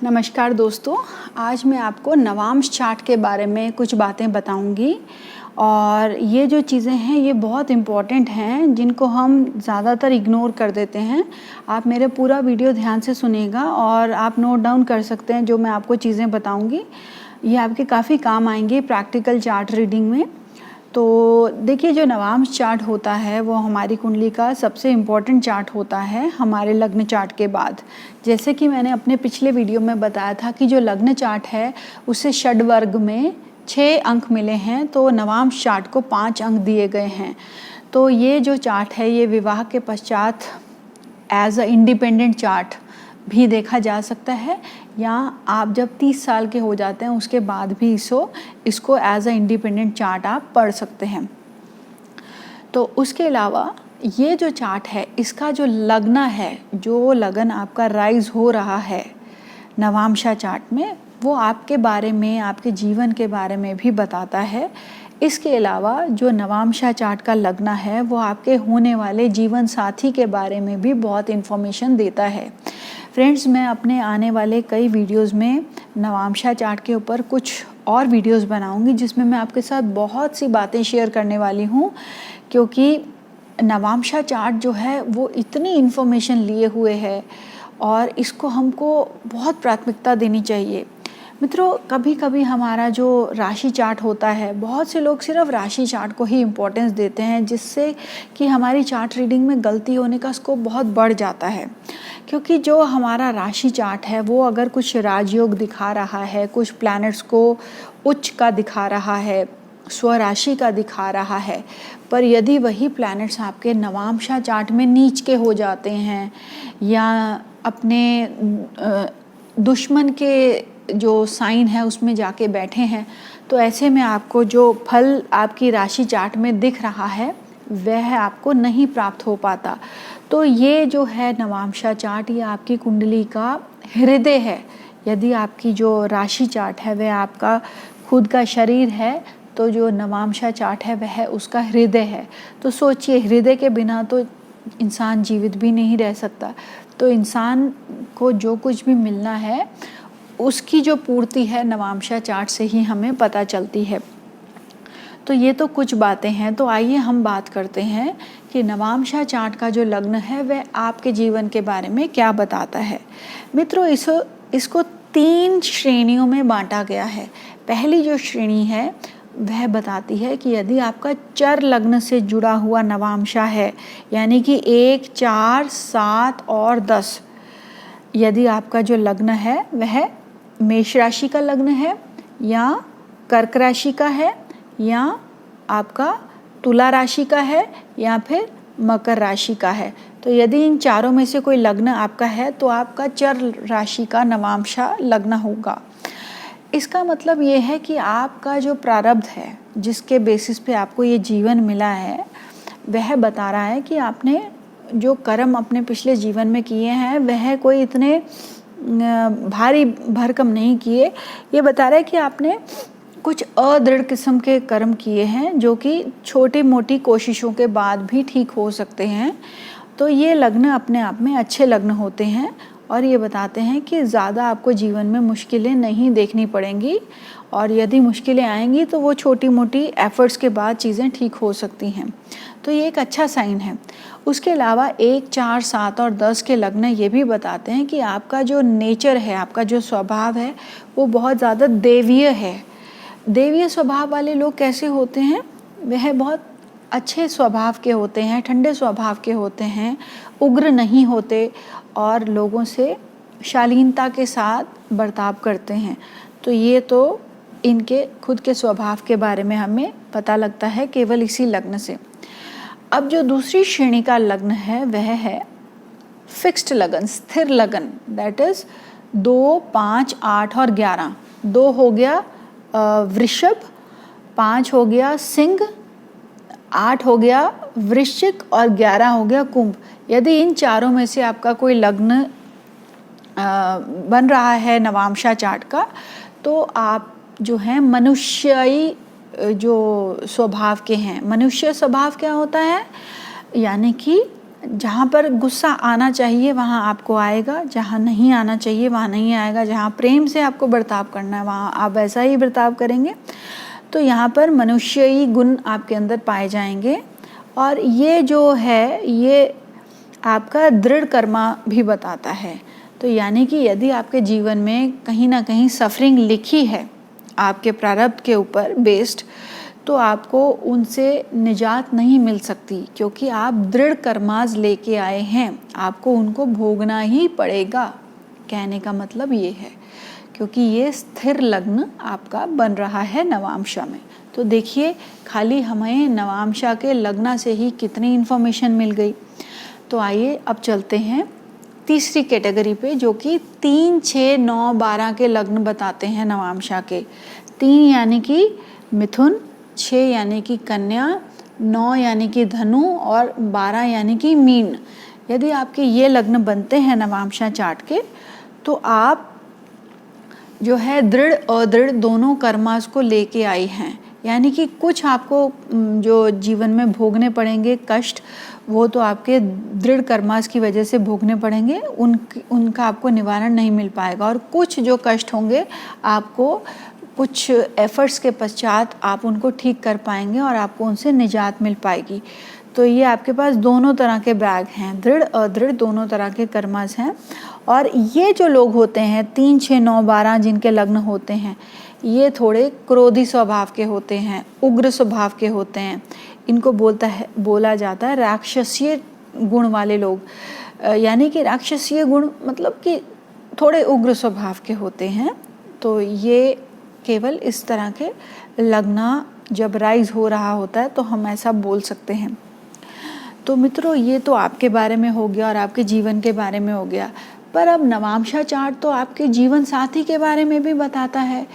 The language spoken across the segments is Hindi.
नमस्कार दोस्तों, आज मैं आपको नवांश चार्ट के बारे में कुछ बातें बताऊंगी और ये जो चीज़ें हैं ये बहुत इम्पॉर्टेंट हैं जिनको हम ज़्यादातर इग्नोर कर देते हैं। आप मेरे पूरा वीडियो ध्यान से सुनिएगा और आप नोट डाउन कर सकते हैं जो मैं आपको चीज़ें बताऊंगी। ये आपके काफ़ी काम आएंगे प्रैक्टिकल चार्ट रीडिंग में। तो देखिए, जो नवांश चार्ट होता है वो हमारी कुंडली का सबसे इम्पॉर्टेंट चार्ट होता है हमारे लग्न चार्ट के बाद। जैसे कि मैंने अपने पिछले वीडियो में बताया था कि जो लग्न चार्ट है उसे षड वर्ग में 6 अंक मिले हैं, तो नवांश चार्ट को 5 अंक दिए गए हैं। तो ये जो चार्ट है ये विवाह के पश्चात एज अ इंडिपेंडेंट चार्ट भी देखा जा सकता है, या आप जब 30 साल के हो जाते हैं उसके बाद भी इसको एज अ इंडिपेंडेंट चार्ट आप पढ़ सकते हैं। तो उसके अलावा ये जो चार्ट है इसका जो लग्न है, जो लगन आपका राइज हो रहा है नवांशा चार्ट में, वो आपके बारे में, आपके जीवन के बारे में भी बताता है। इसके अलावा जो नवांशा चार्ट का लग्न है वो आपके होने वाले जीवन साथी के बारे में भी बहुत इन्फॉर्मेशन देता है। फ्रेंड्स, मैं अपने आने वाले कई वीडियोस में नवांशा चार्ट के ऊपर कुछ और वीडियोस बनाऊंगी जिसमें मैं आपके साथ बहुत सी बातें शेयर करने वाली हूँ, क्योंकि नवांशा चार्ट जो है वो इतनी इन्फॉर्मेशन लिए हुए है और इसको हमको बहुत प्राथमिकता देनी चाहिए। मित्रों, कभी कभी हमारा जो राशि चार्ट होता है, बहुत से लोग सिर्फ राशि चार्ट को ही इम्पोर्टेंस देते हैं, जिससे कि हमारी चार्ट रीडिंग में गलती होने का स्कोप बहुत बढ़ जाता है। क्योंकि जो हमारा राशि चार्ट है वो अगर कुछ राजयोग दिखा रहा है, कुछ प्लैनेट्स को उच्च का दिखा रहा है, स्वराशि का दिखा रहा है, पर यदि वही प्लैनेट्स आपके नवांशा चार्ट में नीच के हो जाते हैं या अपने दुश्मन के जो साइन है उसमें जाके बैठे हैं, तो ऐसे में आपको जो फल आपकी राशि चार्ट में दिख रहा है वह आपको नहीं प्राप्त हो पाता। तो ये जो है नवांशा चार्ट, ये आपकी कुंडली का हृदय है। यदि आपकी जो राशि चार्ट है वह आपका खुद का शरीर है, तो जो नवांशा चार्ट है वह उसका हृदय है। तो सोचिए, हृदय के बिना तो इंसान जीवित भी नहीं रह सकता। तो इंसान को जो कुछ भी मिलना है उसकी जो पूर्ति है नवांशा चार्ट से ही हमें पता चलती है। तो ये तो कुछ बातें हैं। तो आइए हम बात करते हैं कि नवांशा चार्ट का जो लग्न है वह आपके जीवन के बारे में क्या बताता है। मित्रों, इसको 3 श्रेणियों में बांटा गया है। पहली जो श्रेणी है वह बताती है कि यदि आपका चर लग्न से जुड़ा हुआ नवांशा है, यानी कि 1, 4, 7 और 10, यदि आपका जो लग्न है वह मेष राशि का लग्न है या कर्क राशि का है या आपका तुला राशि का है या फिर मकर राशि का है, तो यदि इन चारों में से कोई लग्न आपका है तो आपका चर राशि का नवांशा लग्न होगा। इसका मतलब ये है कि आपका जो प्रारब्ध है, जिसके बेसिस पे आपको ये जीवन मिला है, वह बता रहा है कि आपने जो कर्म अपने पिछले जीवन में किए हैं वह कोई इतने भारी भरकम नहीं किए। ये बता रहा है कि आपने कुछ अदृढ़ किस्म के कर्म किए हैं जो कि छोटी मोटी कोशिशों के बाद भी ठीक हो सकते हैं। तो ये लग्न अपने आप में अच्छे लग्न होते हैं और ये बताते हैं कि ज़्यादा आपको जीवन में मुश्किलें नहीं देखनी पड़ेंगी, और यदि मुश्किलें आएंगी तो वो छोटी मोटी एफर्ट्स के बाद चीज़ें ठीक हो सकती हैं। तो ये एक अच्छा साइन है। उसके अलावा 1, 4, 7 और 10 के लग्न ये भी बताते हैं कि आपका जो नेचर है, आपका जो स्वभाव है वो बहुत ज़्यादा देवीय है। देवीय स्वभाव वाले लोग कैसे होते हैं? वह बहुत अच्छे स्वभाव के होते हैं, ठंडे स्वभाव के होते हैं, उग्र नहीं होते और लोगों से शालीनता के साथ बर्ताव करते हैं। तो ये तो इनके खुद के स्वभाव के बारे में हमें पता लगता है केवल इसी लग्न से। अब जो दूसरी श्रेणी का लग्न है वह है फिक्स्ड लगन, स्थिर लगन, दैट इज 2, 5, 8 और 11। 2 हो गया वृषभ, 5 हो गया सिंह, 8 हो गया वृश्चिक और 11 हो गया कुंभ। यदि इन चारों में से आपका कोई लग्न बन रहा है नवांशा चार्ट का, तो आप जो हैं मनुष्यी जो स्वभाव के हैं। मनुष्य स्वभाव क्या होता है? यानी कि जहाँ पर गुस्सा आना चाहिए वहाँ आपको आएगा, जहाँ नहीं आना चाहिए वहाँ नहीं आएगा। जहाँ प्रेम से आपको बर्ताव करना है वहाँ आप वैसा ही बर्ताव करेंगे। तो यहाँ पर मनुष्यी गुण आपके अंदर पाए जाएंगे। और ये जो है ये आपका दृढ़ कर्मा भी बताता है। तो यानी कि यदि आपके जीवन में कहीं ना कहीं सफरिंग लिखी है आपके प्रारब्ध के ऊपर बेस्ड, तो आपको उनसे निजात नहीं मिल सकती, क्योंकि आप दृढ़ कर्माज लेके आए हैं, आपको उनको भोगना ही पड़ेगा। कहने का मतलब ये है, क्योंकि ये स्थिर लग्न आपका बन रहा है नवांशा में। तो देखिए खाली हमें नवांशा के लग्न से ही कितनी इन्फॉर्मेशन मिल गई। तो आइए अब चलते हैं तीसरी कैटेगरी पे, जो कि 3, 6, 9, 12 के लग्न बताते हैं नवांशा के। 3 यानी कि मिथुन, 6 यानी कि कन्या, 9 यानी कि धनु और 12 यानी कि मीन। यदि आपके ये लग्न बनते हैं नवांशा चार्ट के, तो आप जो है दृढ़ अदृढ़ दोनों कर्मास को लेके आई हैं। यानी कि कुछ आपको जो जीवन में भोगने पड़ेंगे कष्ट, वो तो आपके दृढ़ कर्मास की वजह से भोगने पड़ेंगे, उनका आपको निवारण नहीं मिल पाएगा। और कुछ जो कष्ट होंगे आपको कुछ एफर्ट्स के पश्चात आप उनको ठीक कर पाएंगे और आपको उनसे निजात मिल पाएगी। तो ये आपके पास दोनों तरह के बैग हैं, दृढ़ अदृढ़ दोनों तरह के कर्मास हैं। और ये जो लोग होते हैं 3, 6, 9, 12 जिनके लग्न होते हैं, ये थोड़े क्रोधी स्वभाव के होते हैं, उग्र स्वभाव के होते हैं। इनको बोला जाता है राक्षसीय गुण वाले लोग। यानी कि राक्षसीय गुण मतलब कि थोड़े उग्र स्वभाव के होते हैं। तो ये केवल इस तरह के लग्न जब राइज हो रहा होता है तो हम ऐसा बोल सकते हैं। तो मित्रों ये तो आपके बारे में हो गया और आपके जीवन के बारे में हो गया। पर अब नवांशा चार्ट तो आपके जीवन साथी के बारे में भी बताता है।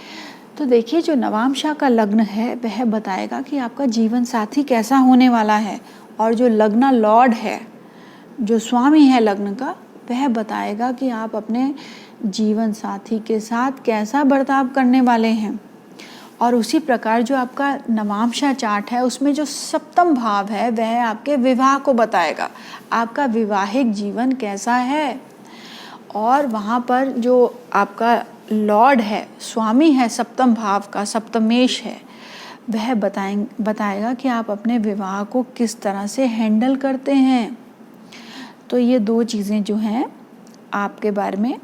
तो देखिए जो नवांशा का लग्न है वह बताएगा कि आपका जीवन साथी कैसा होने वाला है। और जो लग्न लॉर्ड है, जो स्वामी है लग्न का, वह बताएगा कि आप अपने जीवन साथी के साथ कैसा बर्ताव करने वाले हैं। और उसी प्रकार जो आपका नवांशा चार्ट है उसमें जो सप्तम भाव है वह आपके विवाह को बताएगा, आपका वैवाहिक जीवन कैसा है। और वहाँ पर जो आपका लॉर्ड है, स्वामी है सप्तम भाव का, सप्तमेश है, वह बताएगा कि आप अपने विवाह को किस तरह से हैंडल करते हैं। तो ये 2 चीज़ें जो हैं आपके बारे में,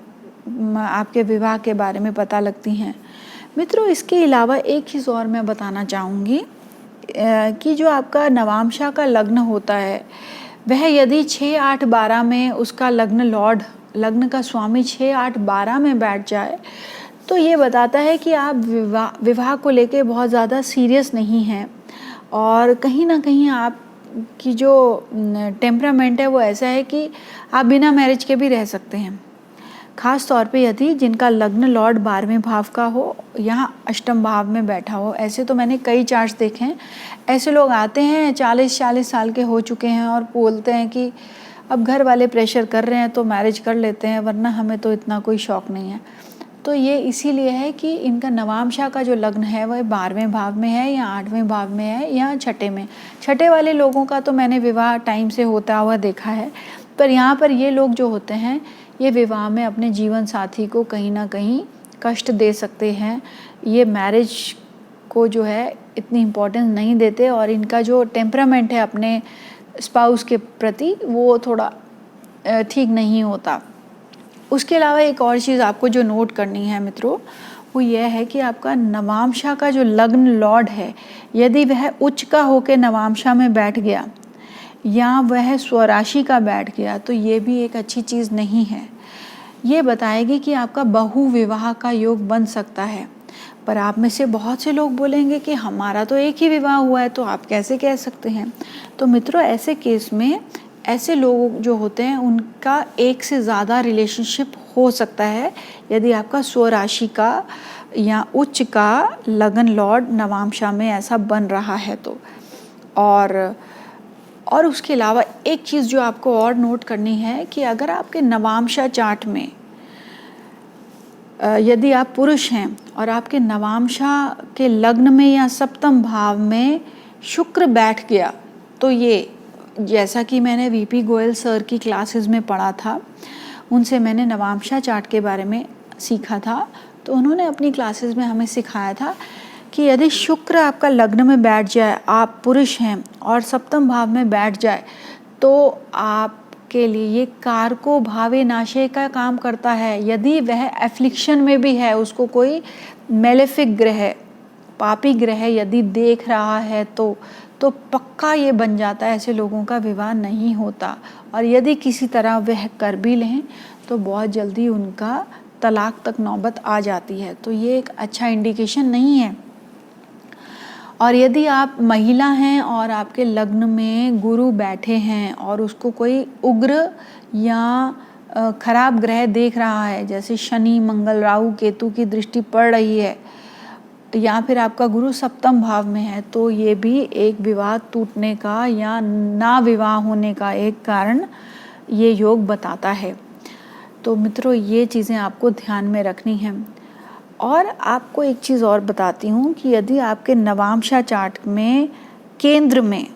आपके विवाह के बारे में पता लगती हैं। मित्रों इसके अलावा एक चीज़ और मैं बताना चाहूँगी कि जो आपका नवांशा का लग्न होता है वह यदि 6, 8, 12 में उसका लग्न लॉर्ड, लग्न का स्वामी 6, 8, 12 में बैठ जाए, तो ये बताता है कि आप विवाह को लेके बहुत ज़्यादा सीरियस नहीं हैं। और कहीं ना कहीं आप की जो टेम्परामेंट है वो ऐसा है कि आप बिना मैरिज के भी रह सकते हैं। ख़ास तौर पे यदि जिनका लग्न लॉर्ड 12वें भाव का हो, यहाँ अष्टम भाव में बैठा हो। ऐसे तो मैंने कई चार्ट्स देखे हैं, ऐसे लोग आते हैं 40-40 साल के हो चुके हैं और बोलते हैं कि अब घर वाले प्रेशर कर रहे हैं तो मैरिज कर लेते हैं, वरना हमें तो इतना कोई शौक़ नहीं है। तो ये इसीलिए है कि इनका नवांशा का जो लग्न है वह 12वें भाव में है या 8वें भाव में है या छठे में। छठे वाले लोगों का तो मैंने विवाह टाइम से होता हुआ देखा है। पर यहाँ पर ये लोग जो होते हैं ये विवाह में अपने जीवन साथी को कहीं ना कहीं कष्ट दे सकते हैं। ये मैरिज को जो है इतनी इम्पोर्टेंस नहीं देते और इनका जो टेम्परामेंट है अपने स्पाउस के प्रति वो थोड़ा ठीक नहीं होता। उसके अलावा एक और चीज़ आपको जो नोट करनी है मित्रों, वो यह है कि आपका नवांशा का जो लग्न लॉर्ड है, यदि वह उच्च का होकर नवांशा में बैठ गया या वह स्वराशि का बैठ गया, तो ये भी एक अच्छी चीज़ नहीं है। ये बताएगी कि आपका बहु विवाह का योग बन सकता है। पर आप में से बहुत से लोग बोलेंगे कि हमारा तो एक ही विवाह हुआ है, तो आप कैसे कह सकते हैं। तो मित्रों ऐसे केस में ऐसे लोग जो होते हैं उनका एक से ज़्यादा रिलेशनशिप हो सकता है यदि आपका स्वराशि का या उच्च का लगन लॉर्ड नवांशा में ऐसा बन रहा है तो। और उसके अलावा एक चीज़ जो आपको और नोट करनी है कि अगर आपके नवांशा चार्ट में यदि आप पुरुष हैं और आपके नवांशा के लग्न में या सप्तम भाव में शुक्र बैठ गया, तो ये जैसा कि मैंने वीपी गोयल सर की क्लासेस में पढ़ा था, उनसे मैंने नवांशा चार्ट के बारे में सीखा था। तो उन्होंने अपनी क्लासेस में हमें सिखाया था कि यदि शुक्र आपका लग्न में बैठ जाए, आप पुरुष हैं और सप्तम भाव में बैठ जाए, तो आपके लिए ये कारको भावे नाशे का काम करता है। यदि वह एफ्लिक्शन में भी है, उसको कोई मेलेफिक ग्रह, पापी ग्रह यदि देख रहा है तो पक्का ये बन जाता है, ऐसे लोगों का विवाह नहीं होता। और यदि किसी तरह वह कर भी लें तो बहुत जल्दी उनका तलाक तक नौबत आ जाती है। तो ये एक अच्छा इंडिकेशन नहीं है। और यदि आप महिला हैं और आपके लग्न में गुरु बैठे हैं और उसको कोई उग्र या खराब ग्रह देख रहा है, जैसे शनि, मंगल, राहु, केतु की दृष्टि पड़ रही है, या फिर आपका गुरु सप्तम भाव में है, तो ये भी एक विवाह टूटने का या ना विवाह होने का एक कारण ये योग बताता है। तो मित्रों, ये चीज़ें आपको ध्यान में रखनी हैं। और आपको एक चीज़ और बताती हूँ कि यदि आपके नवांशा चार्ट में केंद्र में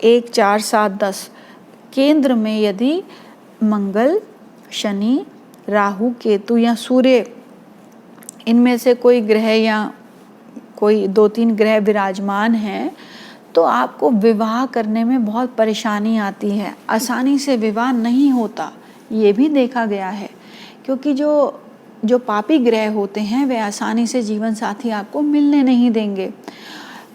1, 4, 7, 10 केंद्र में यदि मंगल, शनि, राहु, केतु या सूर्य, इनमें से कोई ग्रह या कोई 2-3 ग्रह विराजमान हैं, तो आपको विवाह करने में बहुत परेशानी आती है, आसानी से विवाह नहीं होता। ये भी देखा गया है, क्योंकि जो पापी ग्रह होते हैं वे आसानी से जीवन साथी आपको मिलने नहीं देंगे।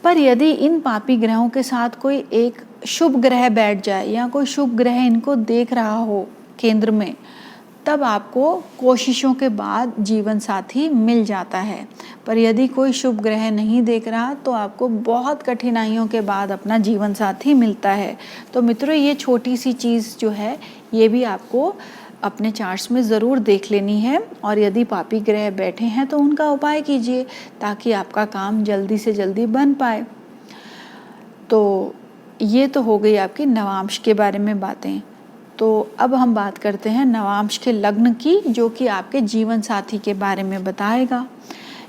पर यदि इन पापी ग्रहों के साथ कोई एक शुभ ग्रह बैठ जाए या कोई शुभ ग्रह इनको देख रहा हो केंद्र में, तब आपको कोशिशों के बाद जीवन साथी मिल जाता है। पर यदि कोई शुभ ग्रह नहीं देख रहा तो आपको बहुत कठिनाइयों के बाद अपना जीवन साथी मिलता है। तो मित्रों, ये छोटी सी चीज़ जो है ये भी आपको अपने चार्ट्स में ज़रूर देख लेनी है। और यदि पापी ग्रह बैठे हैं तो उनका उपाय कीजिए ताकि आपका काम जल्दी से जल्दी बन पाए। तो ये तो हो गई आपकी नवांश के बारे में बातें। तो अब हम बात करते हैं नवांश के लग्न की, जो कि आपके जीवन साथी के बारे में बताएगा।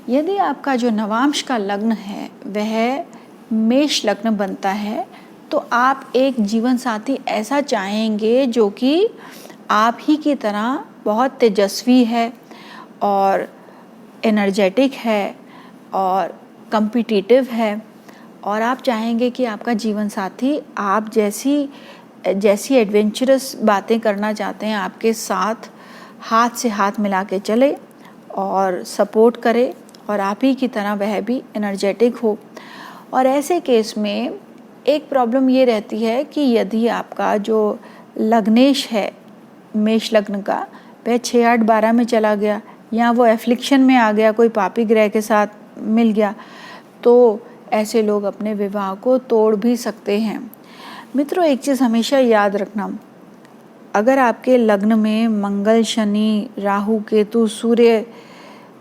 यदि आपका जो नवांश का लग्न है वह मेष लग्न बनता है, तो आप एक जीवन साथी ऐसा चाहेंगे जो कि आप ही की तरह बहुत तेजस्वी है और एनर्जेटिक है और कम्पिटिटिव है। और आप चाहेंगे कि आपका जीवन साथी आप जैसी एडवेंचरस बातें करना चाहते हैं, आपके साथ हाथ से हाथ मिला के चले और सपोर्ट करे, और आप ही की तरह वह भी एनर्जेटिक हो। और ऐसे केस में एक प्रॉब्लम ये रहती है कि यदि आपका जो लग्नेश है मेष लग्न का, वह 6, 8, 12 में चला गया या वो एफ्लिक्शन में आ गया, कोई पापी ग्रह के साथ मिल गया, तो ऐसे लोग अपने विवाह को तोड़ भी सकते हैं। मित्रों, एक चीज़ हमेशा याद रखना, अगर आपके लग्न में मंगल, शनि, राहु, केतु, सूर्य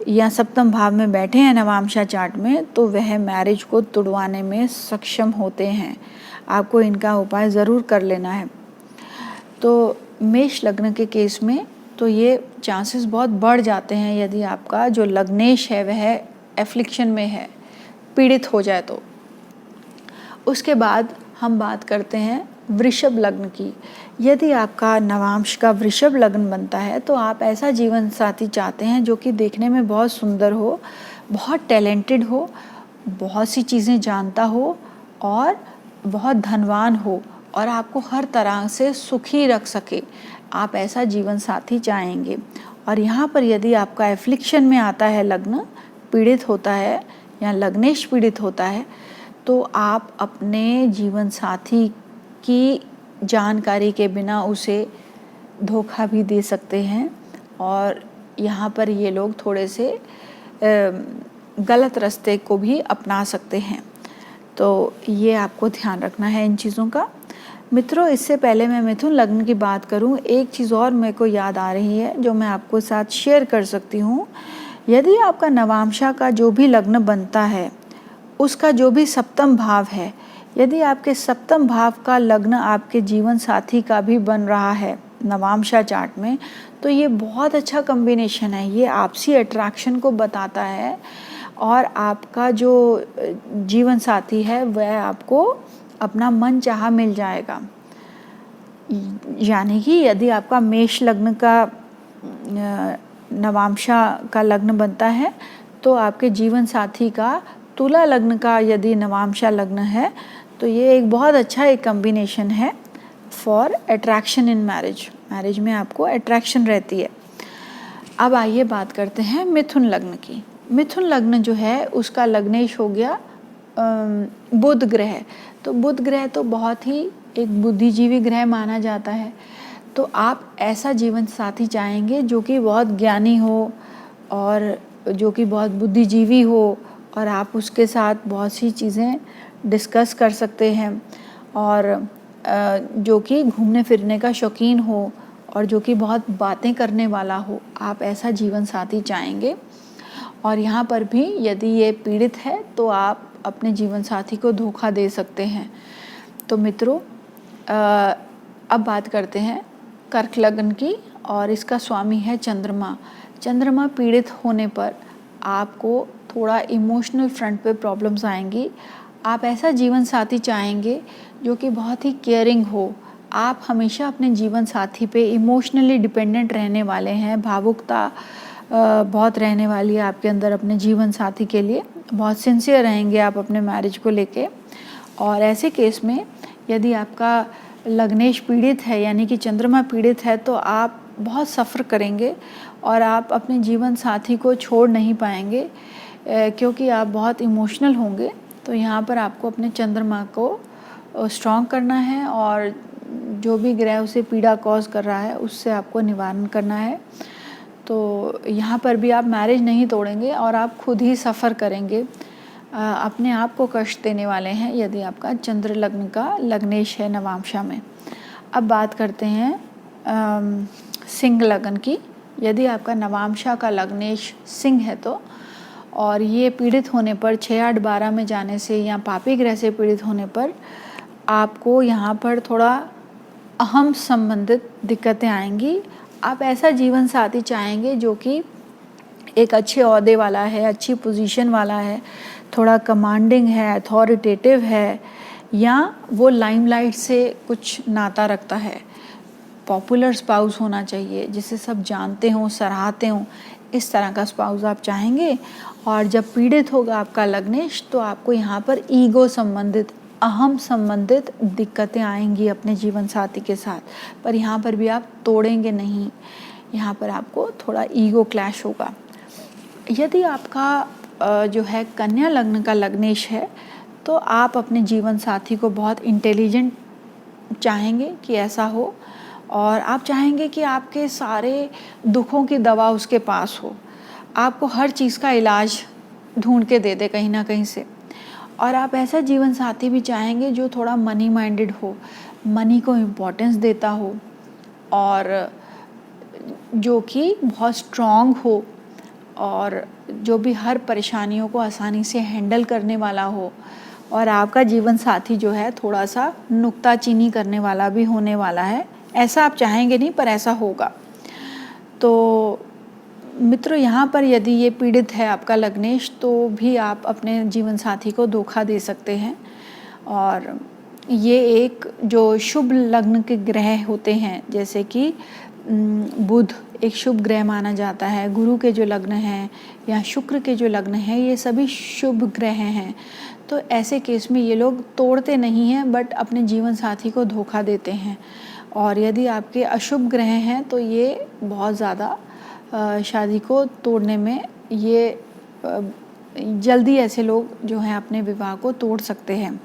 या सप्तम भाव में बैठे हैं नवांशा चार्ट में, तो वह मैरिज को तुड़वाने में सक्षम होते हैं। आपको इनका उपाय ज़रूर कर लेना है। तो मेष लग्न के केस में तो ये चांसेस बहुत बढ़ जाते हैं यदि आपका जो लग्नेश है वह एफ्लिक्शन में है, पीड़ित हो जाए तो। उसके बाद हम बात करते हैं वृषभ लग्न की। यदि आपका नवांश का वृषभ लग्न बनता है तो आप ऐसा जीवन साथी चाहते हैं जो कि देखने में बहुत सुंदर हो, बहुत टैलेंटेड हो, बहुत सी चीज़ें जानता हो और बहुत धनवान हो और आपको हर तरह से सुखी रख सके। आप ऐसा जीवन साथी चाहेंगे। और यहाँ पर यदि आपका एफ्लिक्शन में आता है, लग्न पीड़ित होता है या लग्नेश पीड़ित होता है, तो आप अपने जीवन साथी की जानकारी के बिना उसे धोखा भी दे सकते हैं। और यहाँ पर ये लोग थोड़े से गलत रास्ते को भी अपना सकते हैं। तो ये आपको ध्यान रखना है इन चीज़ों का। मित्रों, इससे पहले मैं मिथुन लग्न की बात करूं, एक चीज़ और मेरे को याद आ रही है जो मैं आपको साथ शेयर कर सकती हूं। यदि आपका नवांशा का जो भी लग्न बनता है उसका जो भी सप्तम भाव है, यदि आपके सप्तम भाव का लग्न आपके जीवन साथी का भी बन रहा है नवांशा चार्ट में, तो ये बहुत अच्छा कॉम्बिनेशन है। ये आपसी अट्रैक्शन को बताता है और आपका जो जीवन साथी है वह आपको अपना मन चाहा मिल जाएगा। यानी कि यदि आपका मेष लग्न का नवांशा का लग्न बनता है तो आपके जीवन साथी का तुला लग्न का यदि नवांशा लग्न है तो ये एक बहुत अच्छा एक कॉम्बिनेशन है for attraction in marriage. Marriage में आपको अट्रैक्शन रहती है। अब आइए बात करते हैं मिथुन लग्न की। मिथुन लग्न जो है उसका लग्नेश हो गया बुध ग्रह। तो बुध ग्रह तो बहुत ही एक बुद्धिजीवी ग्रह माना जाता है। तो आप ऐसा जीवन साथी चाहेंगे जो कि बहुत ज्ञानी हो और जो कि बहुत बुद्धिजीवी हो और आप उसके साथ बहुत सी चीज़ें डिस्कस कर सकते हैं और जो कि घूमने फिरने का शौकीन हो और जो कि बहुत बातें करने वाला हो, आप ऐसा जीवन साथी चाहेंगे। और यहाँ पर भी यदि ये पीड़ित है तो आप अपने जीवन साथी को धोखा दे सकते हैं। तो मित्रों, अब बात करते हैं कर्क लग्न की और इसका स्वामी है चंद्रमा। चंद्रमा पीड़ित होने पर आपको थोड़ा इमोशनल फ्रंट पे प्रॉब्लम्स आएंगी। आप ऐसा जीवन साथी चाहेंगे जो कि बहुत ही केयरिंग हो। आप हमेशा अपने जीवन साथी पे इमोशनली डिपेंडेंट रहने वाले हैं। भावुकता बहुत रहने वाली है आपके अंदर अपने जीवन साथी के लिए। बहुत सिंसियर रहेंगे आप अपने मैरिज को लेके। और ऐसे केस में यदि आपका लग्नेश पीड़ित है यानी कि चंद्रमा पीड़ित है तो आप बहुत सफ़र करेंगे और आप अपने जीवन साथी को छोड़ नहीं पाएंगे क्योंकि आप बहुत इमोशनल होंगे। तो यहाँ पर आपको अपने चंद्रमा को स्ट्रॉन्ग करना है और जो भी ग्रह उसे पीड़ा कॉज कर रहा है उससे आपको निवारण करना है। तो यहाँ पर भी आप मैरिज नहीं तोड़ेंगे और आप खुद ही सफ़र करेंगे, अपने आप को कष्ट देने वाले हैं यदि आपका चंद्र लग्न का लग्नेश है नवांशा में। अब बात करते हैं सिंह लग्न की। यदि आपका नवांशा का लग्नेश सिंह है तो और ये पीड़ित होने पर 6, 8, 12 में जाने से या पापी ग्रह से पीड़ित होने पर आपको यहाँ पर थोड़ा अहम संबंधित दिक्कतें आएंगी। आप ऐसा जीवन साथी चाहेंगे जो कि एक अच्छे ओहदे वाला है, अच्छी पोजीशन वाला है, थोड़ा कमांडिंग है, अथॉरिटेटिव है या वो लाइमलाइट से कुछ नाता रखता है। पॉपुलर स्पाउस होना चाहिए जिसे सब जानते हों, सराहते हों, इस तरह का स्पाउस आप चाहेंगे। और जब पीड़ित होगा आपका लग्नेश तो आपको यहाँ पर ईगो संबंधित, अहम संबंधित दिक्कतें आएंगी अपने जीवन साथी के साथ। पर यहाँ पर भी आप तोड़ेंगे नहीं, यहाँ पर आपको थोड़ा ईगो क्लैश होगा। यदि आपका जो है कन्या लग्न का लग्नेश है तो आप अपने जीवन साथी को बहुत इंटेलिजेंट चाहेंगे कि ऐसा हो और आप चाहेंगे कि आपके सारे दुखों की दवा उसके पास हो, आपको हर चीज़ का इलाज ढूंढ के दे दे कहीं ना कहीं से। और आप ऐसा जीवन साथी भी चाहेंगे जो थोड़ा मनी माइंडेड हो, मनी को इम्पोर्टेंस देता हो और जो कि बहुत स्ट्रॉन्ग हो और जो भी हर परेशानियों को आसानी से हैंडल करने वाला हो। और आपका जीवन साथी जो है थोड़ा सा नुक्ताचीनी करने वाला भी होने वाला है। ऐसा आप चाहेंगे नहीं पर ऐसा होगा। तो मित्रों, यहाँ पर यदि ये पीड़ित है आपका लग्नेश तो भी आप अपने जीवन साथी को धोखा दे सकते हैं। और ये एक जो शुभ लग्न के ग्रह होते हैं जैसे कि बुध एक शुभ ग्रह माना जाता है, गुरु के जो लग्न हैं या शुक्र के जो लग्न हैं, ये सभी शुभ ग्रह हैं। तो ऐसे केस में ये लोग तोड़ते नहीं हैं बट अपने जीवन साथी को धोखा देते हैं। और यदि आपके अशुभ ग्रह हैं तो ये बहुत ज़्यादा शादी को तोड़ने में ये जल्दी ऐसे लोग जो हैं अपने विवाह को तोड़ सकते हैं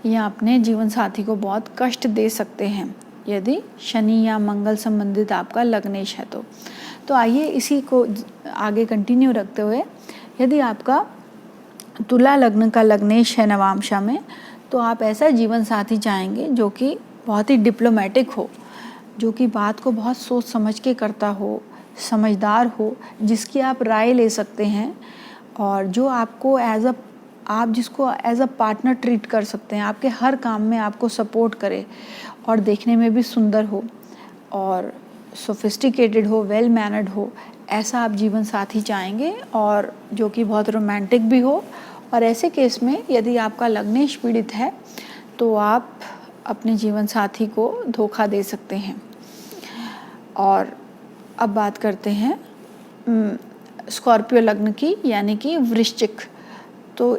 या अपने जीवन साथी को बहुत कष्ट दे सकते हैं यदि शनि या मंगल संबंधित आपका लग्नेश है तो आइए इसी को आगे कंटिन्यू रखते हुए, यदि आपका तुला लग्न का लग्नेश है नवांशा में तो आप ऐसा जीवन साथी चाहेंगे जो कि बहुत ही डिप्लोमेटिक हो, जो कि बात को बहुत सोच समझ के करता हो, समझदार हो, जिसकी आप राय ले सकते हैं और जो आपको आप जिसको एज अ पार्टनर ट्रीट कर सकते हैं, आपके हर काम में आपको सपोर्ट करे और देखने में भी सुंदर हो और सोफिस्टिकेटेड हो, वेल मैनर्ड हो। ऐसा आप जीवन साथी चाहेंगे और जो कि बहुत रोमांटिक भी हो। और ऐसे केस में यदि आपका लग्नेश पीड़ित है तो आप अपने जीवन साथी को धोखा दे सकते हैं। और अब बात करते हैं स्कॉर्पियो लग्न की, यानी कि वृश्चिक। तो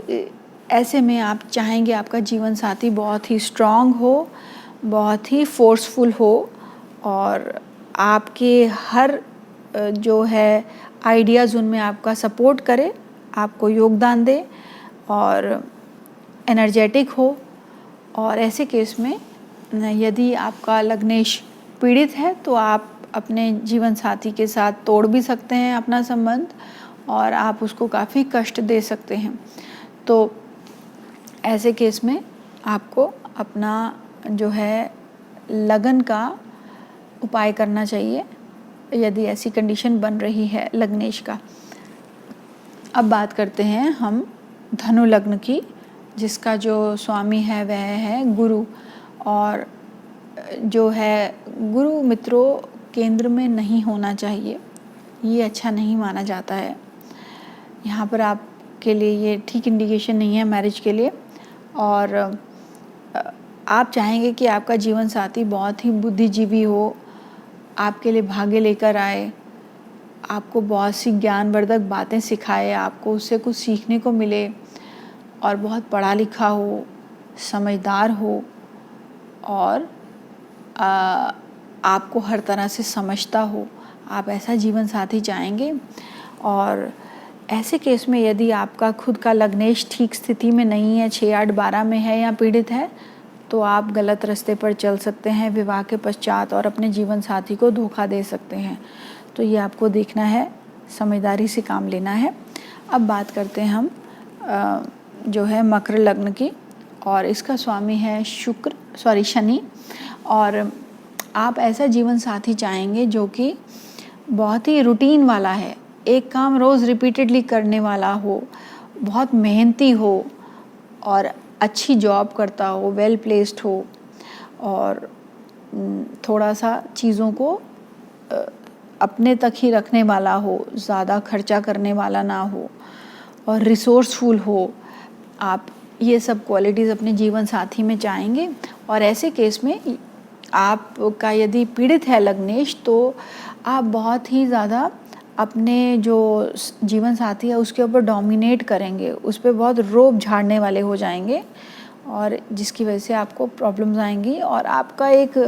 ऐसे में आप चाहेंगे आपका जीवन साथी बहुत ही स्ट्रॉन्ग हो, बहुत ही फोर्सफुल हो और आपके हर जो है आइडियाज़ उनमें आपका सपोर्ट करे, आपको योगदान दे और एनर्जेटिक हो। और ऐसे केस में यदि आपका लग्नेश पीड़ित है तो आप अपने जीवन साथी के साथ तोड़ भी सकते हैं अपना संबंध और आप उसको काफ़ी कष्ट दे सकते हैं। तो ऐसे केस में आपको अपना जो है लगन का उपाय करना चाहिए यदि ऐसी कंडीशन बन रही है लग्नेश का। अब बात करते हैं हम धनु लग्न की, जिसका जो स्वामी है वह है गुरु। और जो है गुरु मित्रों केंद्र में नहीं होना चाहिए, ये अच्छा नहीं माना जाता है। यहाँ पर आपके लिए ये ठीक इंडिकेशन नहीं है मैरिज के लिए। और आप चाहेंगे कि आपका जीवन साथी बहुत ही बुद्धिजीवी हो, आपके लिए भाग्य लेकर आए, आपको बहुत सी ज्ञानवर्धक बातें सिखाए, आपको उससे कुछ सीखने को मिले और बहुत पढ़ा लिखा हो, समझदार हो और आपको हर तरह से समझता हो। आप ऐसा जीवन साथी चाहेंगे। और ऐसे केस में यदि आपका खुद का लग्नेश ठीक स्थिति में नहीं है, 6, 8, 12 में है या पीड़ित है, तो आप गलत रास्ते पर चल सकते हैं विवाह के पश्चात और अपने जीवन साथी को धोखा दे सकते हैं। तो ये आपको देखना है, समझदारी से काम लेना है। अब बात करते हैं हम जो है मकर लग्न की, और इसका स्वामी है शनि। और आप ऐसा जीवन साथी चाहेंगे जो कि बहुत ही रूटीन वाला है, एक काम रोज़ रिपीटेडली करने वाला हो, बहुत मेहनती हो और अच्छी जॉब करता हो, वेल प्लेस्ड हो और थोड़ा सा चीज़ों को अपने तक ही रखने वाला हो, ज़्यादा खर्चा करने वाला ना हो और रिसोर्सफुल हो। आप ये सब क्वालिटीज़ अपने जीवन साथी में चाहेंगे। और ऐसे केस में आपका यदि पीड़ित है लग्नेश, तो आप बहुत ही ज़्यादा अपने जो जीवन साथी है उसके ऊपर डोमिनेट करेंगे, उस पर बहुत रोब झाड़ने वाले हो जाएंगे और जिसकी वजह से आपको प्रॉब्लम्स आएंगी और आपका एक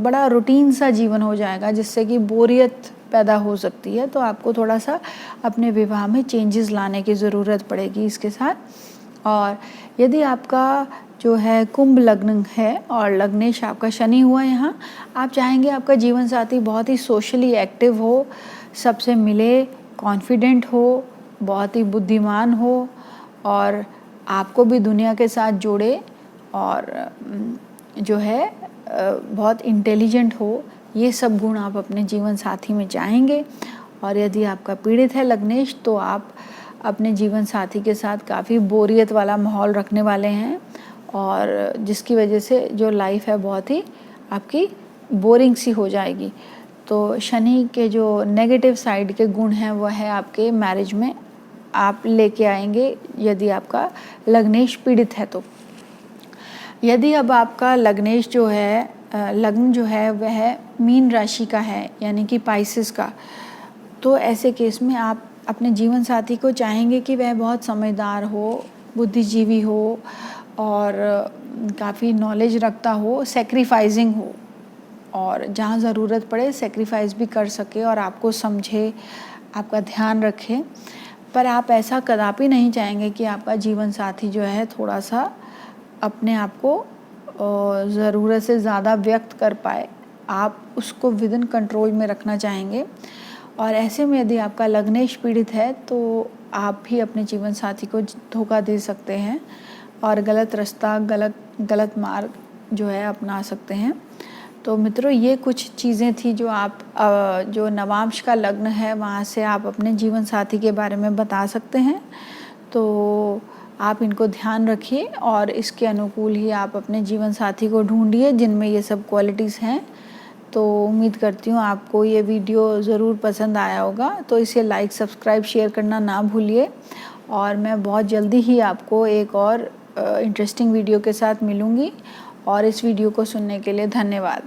बड़ा रूटीन सा जीवन हो जाएगा जिससे कि बोरियत पैदा हो सकती है। तो आपको थोड़ा सा अपने विवाह में चेंजेस लाने की ज़रूरत पड़ेगी इसके साथ। और यदि आपका जो है कुंभ लग्न है और लग्नेश आपका शनि हुआ यहाँ, आप चाहेंगे आपका जीवन साथी बहुत ही सोशली एक्टिव हो, सबसे मिले, कॉन्फिडेंट हो, बहुत ही बुद्धिमान हो और आपको भी दुनिया के साथ जोड़े और जो है बहुत इंटेलिजेंट हो। ये सब गुण आप अपने जीवन साथी में चाहेंगे। और यदि आपका पीड़ित है लग्नेश, तो आप अपने जीवन साथी के साथ काफ़ी बोरियत वाला माहौल रखने वाले हैं और जिसकी वजह से जो लाइफ है बहुत ही आपकी बोरिंग सी हो जाएगी। तो शनि के जो नेगेटिव साइड के गुण हैं वह है आपके मैरिज में आप लेके आएंगे यदि आपका लग्नेश पीड़ित है। तो यदि अब आपका लग्नेश जो है लग्न जो है वह मीन राशि का है, यानी कि पाइसेस का, तो ऐसे केस में आप अपने जीवन साथी को चाहेंगे कि वह बहुत समझदार हो, बुद्धिजीवी हो और काफ़ी नॉलेज रखता हो, सेक्रीफाइजिंग हो और जहाँ ज़रूरत पड़े सेक्रीफाइस भी कर सके और आपको समझे, आपका ध्यान रखे। पर आप ऐसा कदापि नहीं चाहेंगे कि आपका जीवन साथी जो है थोड़ा सा अपने आप को ज़रूरत से ज़्यादा व्यक्त कर पाए। आप उसको विद इन कंट्रोल में रखना चाहेंगे। और ऐसे में यदि आपका लग्नेश पीड़ित है तो आप भी अपने जीवन साथी को धोखा दे सकते हैं और गलत रास्ता, गलत मार्ग जो है अपना सकते हैं। तो मित्रों, ये कुछ चीज़ें थी जो आप जो नवांश का लग्न है वहाँ से आप अपने जीवन साथी के बारे में बता सकते हैं। तो आप इनको ध्यान रखिए और इसके अनुकूल ही आप अपने जीवन साथी को ढूंढिए जिनमें ये सब क्वालिटीज़ हैं। तो उम्मीद करती हूँ आपको ये वीडियो ज़रूर पसंद आया होगा। तो इसे लाइक, सब्सक्राइब, शेयर करना ना भूलिए और मैं बहुत जल्दी ही आपको एक और इंटरेस्टिंग वीडियो के साथ मिलूँगी। और इस वीडियो को सुनने के लिए धन्यवाद।